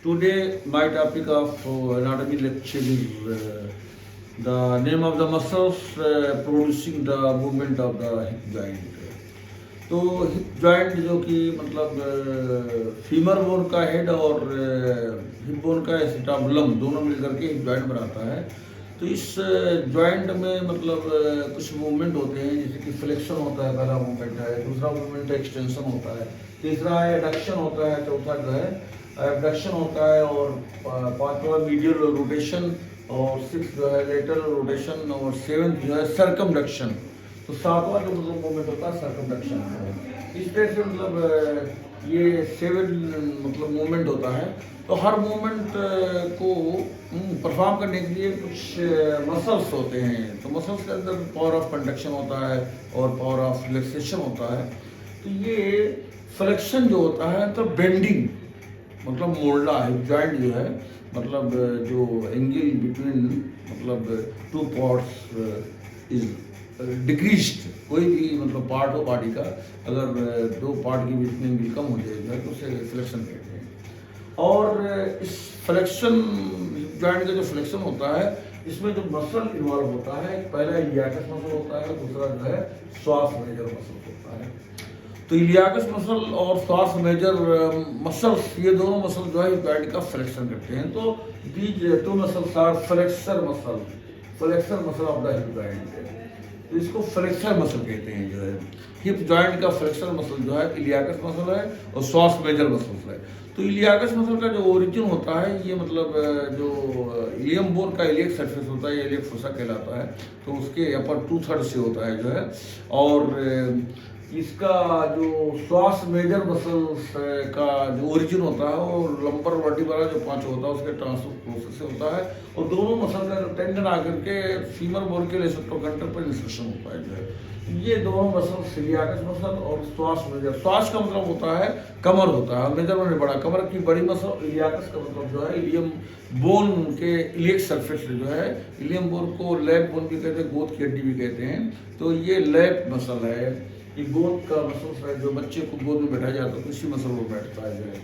Today, my topic of anatomy lecture is the name of the muscles producing the movement of the hip joint. तो hip joint जो कि मतलब femur bone का head और hip bone का acetabulum दोनों मिलकर के हिप जॉइंट बनाता है। तो इस जॉइंट में मतलब कुछ मूवमेंट होते हैं, जैसे कि फ्लेक्शन होता है, पहला मूवमेंट है, दूसरा मूवमेंट एक्सटेंशन होता है, तीसरा है एडक्शन होता है, चौथा जो है एबडक्शन होता है, और पांचवा मीडियल रोटेशन, और सिक्स जो है लेटरल रोटेशन, और सेवंथ जो है सर्कमडक्शन। तो सातवां जो मतलब मूवमेंट होता है सर्कमडक्शन है। इस तरह से मतलब ये सेवन मतलब मूवमेंट होता है। तो हर मूवमेंट को परफॉर्म करने के लिए कुछ मसल्स होते हैं। तो मसल्स के अंदर पावर ऑफ कंडक्शन होता है और पावर ऑफ रिलैक्सेशन होता है। तो ये फ्लेक्शन जो होता है तो बेंडिंग मतलब मोड़ना हिप जॉइंट जो है, मतलब जो एंगल बिटवीन मतलब टू पार्ट्स इज डिक्रीज्ड। कोई भी मतलब पार्ट हो बॉडी का, अगर दो पार्ट के बीच में एंगल कम हो जाएगा तो उसे फ्लेक्शन कहते हैं। और इस फ्लेक्शन हिप जॉइंट का जो फ्लेक्शन होता है, इसमें जो मसल इन्वॉल्व होता है, पहला इलियाकस मसल होता है, दूसरा जो है श्वास मेजर मसल होता है। तो इलियाकस मसल और श्वास मेजर मसल्स, ये दोनों मसल जो है हिप जॉइंट का फ्लेक्शन करते हैं। तो these two muscles are flexor muscle of the hip joint. तो इसको फ्लेक्सर मसल कहते हैं। जो है हिप जॉइंट का फ्लेक्सर मसल जो है इलियाकस मसल है और श्वास मेजर मसल है। तो इलियाकस मसल का जो ओरिजिन होता है, ये मतलब जो इलियम बोन का इलियक सरफेस होता है, ये इलियक फोसा कहलाता है। तो उसके अपर 2/3 से होता है जो है। और इसका जो श्वास मेजर मसल्स का जो ओरिजिन होता है वो लंबर वर्टिब्रा जो 5 होता है उसके ट्रांसफर प्रोसेस से होता है। और दोनों मसल का टेंडन आकर के फीमर बोन के लेसोटोकंटर पर इंसर्शन होता है जो है। ये दोनों मसल इलियाकस मसल और श्वास मेजर। श्वास का मतलब होता है कमर होता है, मेजर में बड़ा, कमर की बड़ी मसल। इलियाकस का मतलब जो है इलियम बोन के इलियक सरफेस जो है, इलियम बोन को लैप बोन भी कहते हैं, गोद की हड्डी भी कहते हैं। तो ये लैप मसल है, ये गोद का मसल है। जो बच्चे को गोद में बैठाया जाता है तो इसी मसल को बैठता है जो है।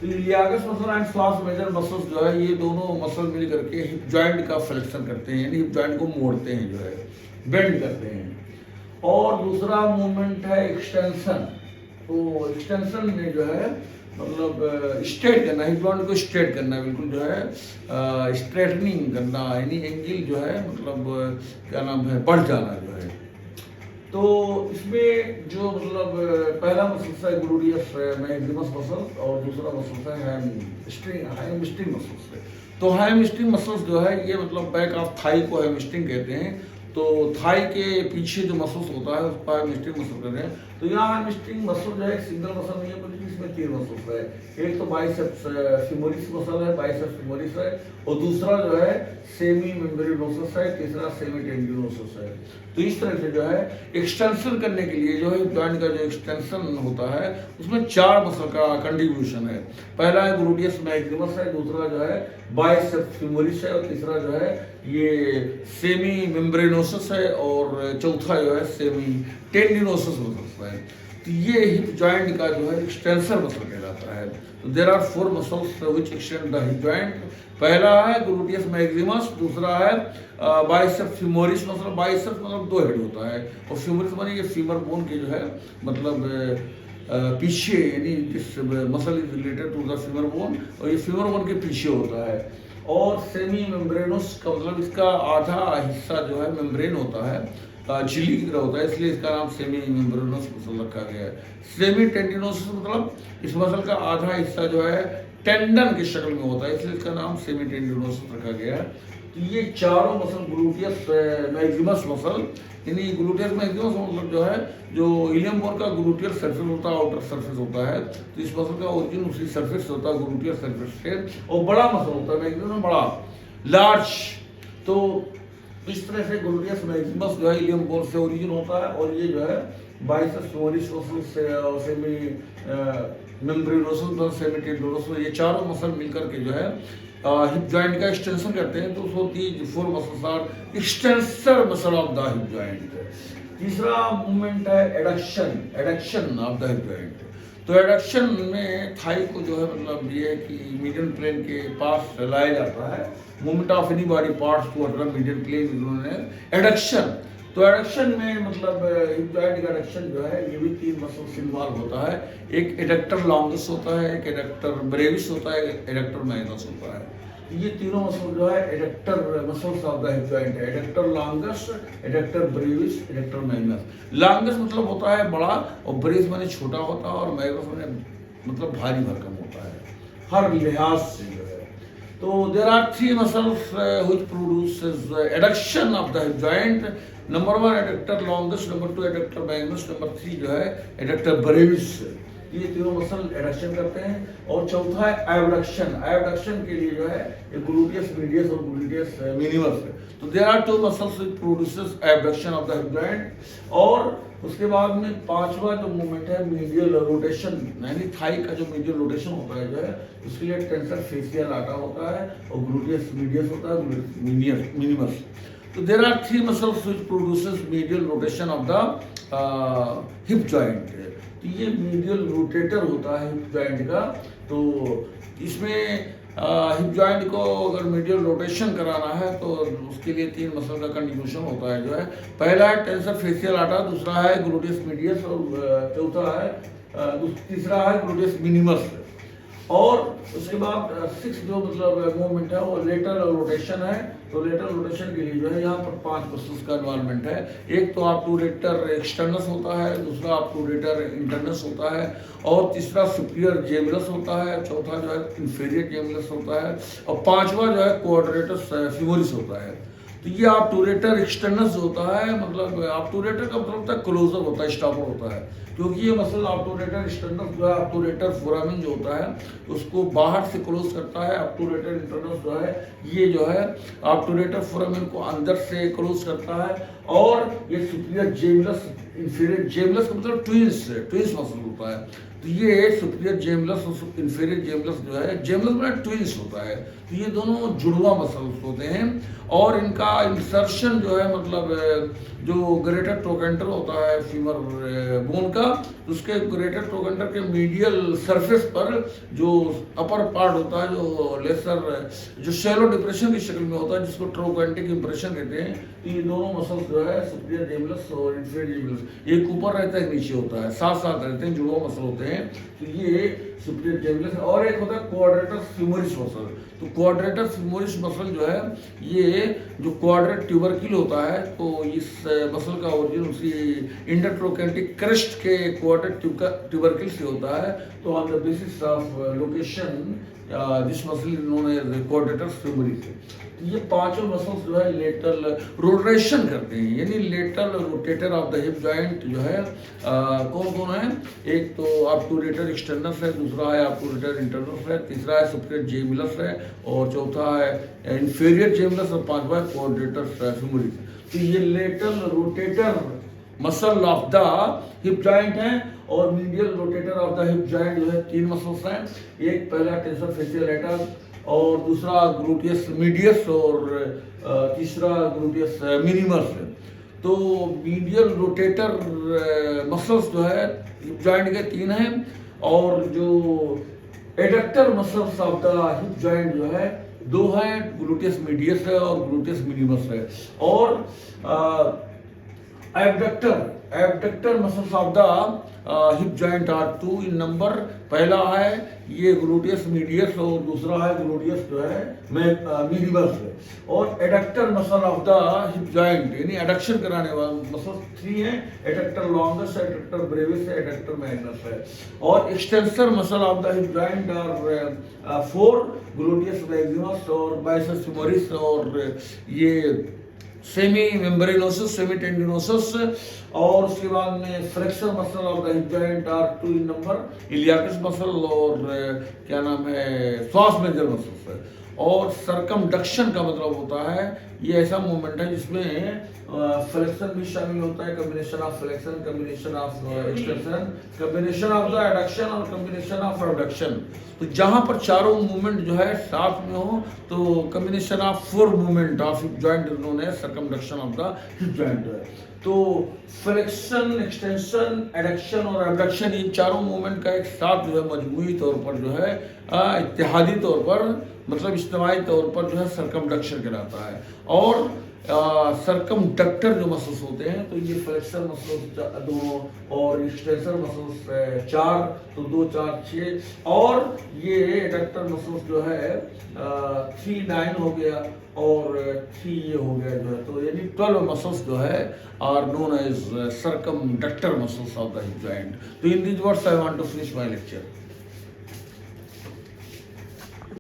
तो इलियाकस मसल एंड श्वास मेजर मसल्स जो है, ये दोनों मसल मिल करके हिप जॉइंट का फ्लेक्शन करते हैं, यानी हिप जॉइंट को मोड़ते हैं जो है, बेंड करते हैं। और दूसरा मूवमेंट है एक्सटेंशन। तो एक्सटेंशन में जो है मतलब स्ट्रेट करना, हिप जॉइंट को स्ट्रेट करना, बिल्कुल जो है स्ट्रेटनिंग करना, यानी एंगल जो है मतलब क्या नाम है, बढ़ जाना जो है। तो इसमें जो मतलब पहला मसल है ग्लूटियस मैग्जिमस मसल, और दूसरा मसल है हैमस्ट्रिंग मसल्स। तो हैमस्ट्रिंग मसल्स जो है ये मतलब बैक ऑफ थाई को हैमस्ट्रिंग कहते हैं। तो थाई के पीछे जो मसल्स होता है उसको हैमस्ट्रिंग मसल कहते हैं। तो यहाँ हैमस्ट्रिंग मसल जो है एक सिंगल मसल नहीं है, बल्कि इसमें 3 मसल्स है। एक तो बाइसेप्स फीमोरिस मसल है, बाइसेप्स फीमोरिस है, और दूसरा जो है सेमी मेम्ब्रेनोसस है, तीसरा सेमी टेंडिनोसस है। तो इस तरह से जो है एक्सटेंशन करने के लिए जो है जॉइंट का जो एक्सटेंशन होता है उसमें 4 मसल का कंट्रीब्यूशन है। पहला है ग्लूटियस मैग्जिमस है, दूसरा जो है बाइसेप्स फीमोरिस है, और तीसरा जो है ये सेमी मेम्ब्रेनोसस है, और चौथा जो है सेमी टेंडिनोसस मसल है। तो ये हिप जॉइंट का जो है एक्सटेंसर मसल कहलाता है। तो there are 4 muscles which extend the hip joint. पहला है ग्लूटियस मैग्जिमस, दूसरा है बाइसेप्स फीमोरिस मसल। बाइसेप्स मतलब 2 हेड होता है, और फीमोरिस माने ये फीमर बोन के जो है मतलब पीछे, यानी this muscle is related to the femur bone, और ये फीमर बोन के पीछे होता है। और सेमी मेम्ब्रेनोस का मतलब इसका आधा हिस्सा जो है मेम्ब्रेन होता है, झिल्ली की तरह होता है, इसलिए इसका नाम सेमी मेम्ब्रेनोस मसल रखा गया है। सेमी टेंडिनोसस मतलब इस मसल का आधा हिस्सा जो है टेंडन की शक्ल में होता है, इसलिए इसका नाम सेमी टेंडिनोसस रखा गया है। तो ये चारों मसल ग्लूटियस मैग्जिमस मसल, यानी ग्लूटियस मैग्जिमस मतलब जो है जो इलियम बोन का ग्लूटियल सरफेस होता है, आउटर सरफेस होता है। तो इस मसल का ओरिजिन उसी सरफेस होता है, ग्लूटियल सरफेस से। और बड़ा मसल होता है मैग्जिमस, बड़ा लार्ज। तो इस तरह से ग्लूटियस मैग्जिमस जो है इलियम बोन से ओरिजिन होता है, और ये जो है बाइसेप्स फीमोरिस मसल से और सेमी मेम्ब्रेनोसस सेमी टेंडिनोसस, ये चारों मसल मिलकर के जो है हिप जॉइंट का एक्सटेंशन करते हैं। तो उसको 4 muscles are extensor muscle of the hip joint. तीसरा मूवमेंट है adduction of the hip joint. तो एडक्शन में थाई को जो है मतलब ये है कि मीडियन प्लेन के पास लाया जाता है, movement of any body parts to other median plane इन्होंने एडक्शन। तो एडक्शन में मतलब हिप जॉइंट का एडक्शन जो है ये भी 3 मसल्स इन्वॉल्व होता है। एक एडक्टर लॉन्गस होता है, एक एडक्टर ब्रेविस होता है, एक एडक्टर मैग्नस होता है। ये तीनों मसल जो है adductor muscles of the hip joint है। Adductor longus, adductor brevis, adductor magnus. Longus मतलब होता है बड़ा और ब्रेविस माने छोटा होता है और मैग्नस माने मतलब भारी भरकम होता है हर लिहाज से जो है। तो there are 3 muscles which produces adduction of the hip joint. Number 1 adductor longus, number 2 adductor magnus, number 3 जो है एडक्टर ब्रेविस। ये तीनों मसल एडक्शन करते हैं। और चौथा है एबडक्शन। एबडक्शन के लिए जो है ये ग्लूटियस मीडियस और ग्लूटियस मिनिमस है। तो there are 2 muscles which produces abduction of the hip joint. और उसके बाद में 5वां जो मूवमेंट है मीडियल रोटेशन, यानी थाई का जो मीडियल रोटेशन होता है जो है उसके लिए टेंसर फेसियल लाटा होता है और ग्लूटियस मीडियस होता है, मिनिमस। तो there are 3 muscles which produces medial rotation of the hip joint. तो ये मीडियल रोटेटर होता है हिप जॉइंट का। तो इसमें हिप जॉइंट को अगर मीडियल रोटेशन कराना है तो उसके लिए 3 मसल का कंट्रीब्यूशन होता है जो है। पहला है टेंसर फेसियल आटा, दूसरा है ग्लूटियस मीडियस और चौथा है तीसरा है ग्लूटियस मिनिमस। और उसके बाद 6 जो मतलब मूवमेंट है वो लेटरल रोटेशन है। तो लेटरल रोटेशन के लिए जो है यहाँ पर 5 मसल्स का इन्वॉल्वमेंट है। एक तो ऑब्टूरेटर एक्सटर्नस होता है, दूसरा ऑब्टूरेटर इंटरनस होता है और तीसरा सुपीरियर जेमिनस होता है, चौथा जो है इंफीरियर जेमिनस होता है और 5वां जो है क्वाड्रेटस फ्यूमोरिस होता है। तो ये ऑब्टूरेटर एक्सटर्नस होता है, मतलब ऑब्टूरेटर का मतलब होता है क्लोजर होता है, स्टॉपर होता है, क्योंकि ये मसल ऑब्टूरेटर एक्सटर्नस जो है ऑब्टूरेटर फोरामिन जो होता है उसको बाहर से क्लोज करता है। ऑब्टूरेटर इंटरनस जो है ये जो है ऑब्टूरेटर फोरामिन को अंदर से क्लोज करता है। और ये सुपीरियर जेमिनस इंफीरियर जेमिनस का मतलब ट्विंस मसल होता है। तो ये सुपीरियर जेमिनस और इंफीरियर जेमिनस जो है, जेमिनस में ट्विंस होता है, तो ये दोनों जुड़वा मसल्स होते हैं। और इनका इंसर्शन जो है मतलब जो ग्रेटर ट्रोकेंटर होता है फीमर बोन का, उसके ग्रेटर ट्रोकेंटर के मीडियल सरफेस पर जो अपर पार्ट होता है जो लेसर जो शैलो डिप्रेशन की शक्ल में होता है जिसको ट्रोकेंटिक इंप्रेशन कहते हैं। तो ये दोनों मसल्स जो है सुपीरियर जेमिनस और इंफीरियर जेमिनस एक ऊपर रहता है नीचे होता है, साथ साथ रहते हैं, जुड़वा मसल होते हैं। तो ये सुपीरियर जेमिनस। और एक होता है क्वाड्रेटस फ्यूमोरिस मसल। तो क्वाड्रेटस फ्यूमोरिस मसल जो है ये जो क्वाड्रेट ट्यूबरकिल होता है तो इस मसल का ओरिजिन उसी इंटरट्रोकेंटिक क्रस्ट के क्वाड्रेट ट्यूबरकिल से होता है। तो on the basis of location this muscle is known as quadratus femoris. ये पांचों मसल्स जो है लेटरल रोटेशन करते हैं, यानी lateral rotator of the hip joint जो है कौन कौन है? एक तो ऑब्टूरेटर एक्सटर्नस है, दूसरा है ऑब्टूरेटर इंटरनस है, तीसरा है सुपीरियर जेमिनस है और चौथा है इंफीरियर जेमिनस और 5वां क्वाड्रेटर फ्यूमोरिस। तो ये lateral rotator muscle of the hip joint है। और medial rotator of the hip joint जो है 3 मसल्स हैं। एक पहला टेंसर फेसियल लेटर और दूसरा ग्लूटियस मीडियस और तीसरा ग्लूटियस मिनिमस है। तो मीडियल रोटेटर मसल्स जो है हिप जॉइंट के 3 हैं और जो adductor muscles of the hip joint जो है 2 हैं, ग्लूटियस मीडियस है और ग्लूटियस मिनिमस है। और abductor muscles of the hip joint are 2 in number. पहला है ये ग्लूटियस मीडियस और दूसरा है ग्लूटियस जो है मिनिमस है। और adductor muscle of the hip joint यानी एडक्शन कराने वाले मसल 3 हैं, एडक्टर लॉन्गस है, एडक्टर ब्रेविस है, एडक्टर मैग्नस है। और extensor muscle of the hip joint are 4, gluteus maximus और बाइसेप्स फ्यूमोरिस और ये सेमी मेम्ब्रेनोसिस, सेमी टेंडिनोसिस। और उसके बाद में flexor muscle of the hip joint are 2 in number, iliacus muscle और क्या नाम है श्वास मेजर मसल्स है। और सरकमडक्शन का मतलब होता है ये ऐसा मूवमेंट है जिसमें फ्लेक्शन भी शामिल होता है, combination of flexion, combination of extension, combination of the adduction और कम्बिनेशन ऑफ एबडक्शन। तो जहां पर चारों मूवमेंट जो है साथ में हो तो combination of 4 movement of hip joint is known as circumduction of the hip joint जो है। तो फ्लेक्शन, एक्सटेंशन, एडक्शन और एबडक्शन इन चारों मूवमेंट का एक साथ जो है मजमूई तौर पर जो है इत्तेहादी तौर पर मतलब इज्तिमाई तौर पर जो है सर्कमडक्शन कहलाता है। और सर्कमडक्टर जो मसल्स होते हैं तो ये फ्लेक्सर मसल्स 2 और एक्सटेंसर मसल्स 4, तो 2 4 6 और ये एडक्टर मसल्स जो है 3 9 हो गया और 3 ये हो गया जो है, तो यानी 12 मसल्स जो है are known as circumductor muscles of the hip joint. तो in this words I want to finish my lecture.